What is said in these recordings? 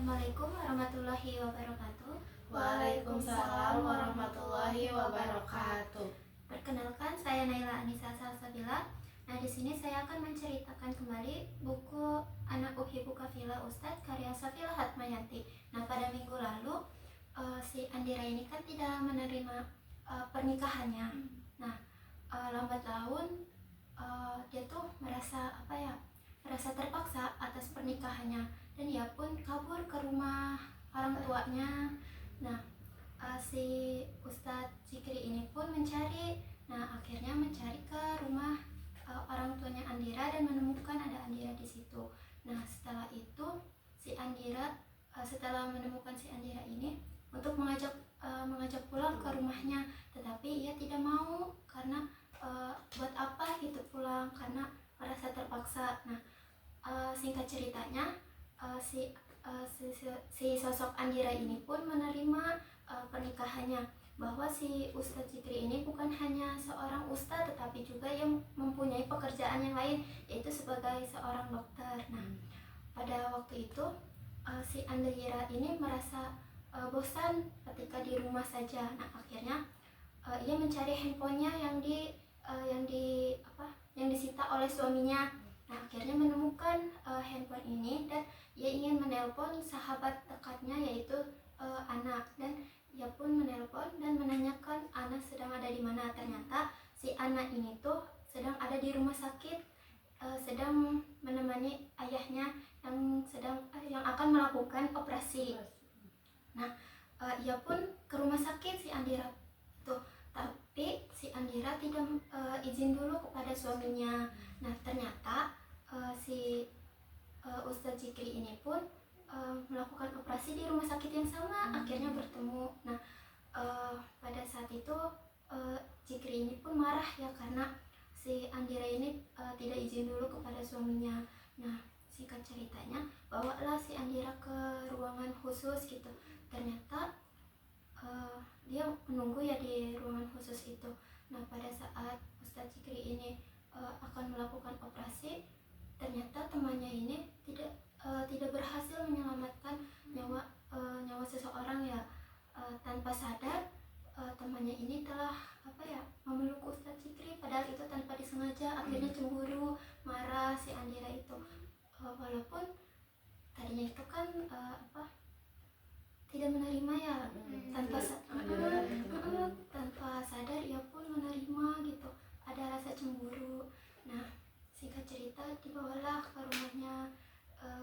Assalamualaikum warahmatullahi wabarakatuh. Waalaikumsalam warahmatullahi wabarakatuh. Perkenalkan, saya Naila Anissa Salsabila. Nah, di sini saya akan menceritakan kembali buku Anak Uhibbuka Fillah Ustadz karya Safila Hatmayanti. Nah, pada minggu lalu si Andira ini kan tidak menerima pernikahannya. Nah, lambat laun dia tuh merasa terpaksa atas pernikahannya, dan ia pun kabur ke rumah orang tuanya. Nah, si Ustadz Zikri ini pun akhirnya mencari ke rumah orang tuanya Andira dan menemukan ada Andira di situ. Nah, setelah itu setelah menemukan si Andira ini untuk mengajak pulang ke rumahnya, tetapi ia tidak mau karena buat apa gitu pulang, karena merasa terpaksa. Nah, singkat ceritanya si sosok Andira ini pun menerima pernikahannya, bahwa si Ustadz Zikri ini bukan hanya seorang ustadz tetapi juga yang mempunyai pekerjaan yang lain, yaitu sebagai seorang dokter. Nah, pada waktu itu si Andira ini merasa bosan ketika di rumah saja. Nah, akhirnya ia mencari handphonenya yang disita oleh suaminya. Nah, akhirnya menemukan handphone ini dan ia ingin menelpon sahabat dekatnya, yaitu Ana, dan ia pun menelpon dan menanyakan Ana sedang ada di mana. Ternyata si Ana ini tuh sedang ada di rumah sakit, sedang menemani ayahnya yang akan melakukan operasi. Nah, ia pun ke rumah sakit si Andira tuh, tapi si Andira tidak izin dulu kepada suaminya. Nah, ternyata si Ustadz Zikri ini pun melakukan operasi di rumah sakit yang sama, akhirnya bertemu. Nah, pada saat itu Zikri ini pun marah ya, karena si Andira ini tidak izin dulu kepada suaminya. Nah, singkat ceritanya, bawalah si Andira ke ruangan khusus gitu. Ternyata dia menunggu ya di ruangan khusus itu. Nah, pada saat Ustadz Zikri ini akan melakukan operasi, ternyata temannya ini tidak berhasil menyelamatkan nyawa seseorang ya. Tanpa sadar temannya ini telah memeluk Ustadz Zikri, padahal itu tanpa disengaja. Akhirnya cemburu, marah si Andira itu, walaupun tadinya itu kan tidak menerima ya, tanpa sadar ia pun menerima gitu, ada rasa cemburu. Nah, singkat cerita, dibawalah ke rumahnya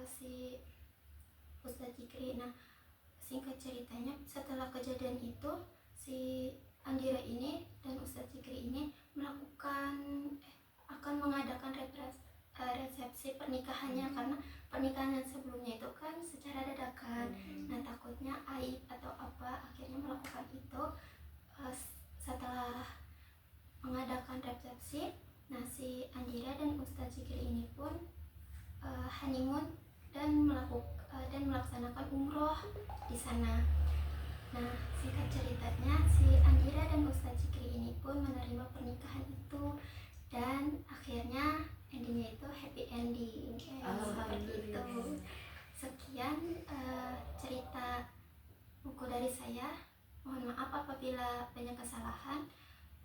si Ustadz Zikri. Nah, singkat ceritanya, setelah kejadian itu si Andira ini dan Ustadz Zikri ini akan mengadakan resepsi pernikahannya, karena pernikahan sebelumnya itu kan secara dadakan. Nah, takutnya aib atau apa, akhirnya melakukan itu. Setelah mengadakan resepsi, nah si Andira dan Ustadz Zikri ini pun honeymoon dan melaksanakan umroh di sana. Nah, singkat ceritanya, si Andira dan Ustadz Zikri ini pun menerima pernikahan itu, dan akhirnya endingnya itu happy ending. Seperti itu. Sekian cerita buku dari saya. Mohon maaf apabila banyak kesalahan.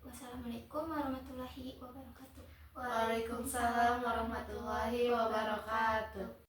Wassalamualaikum warahmatullahi wabarakatuh. Waalaikumsalam warahmatullahi wabarakatuh.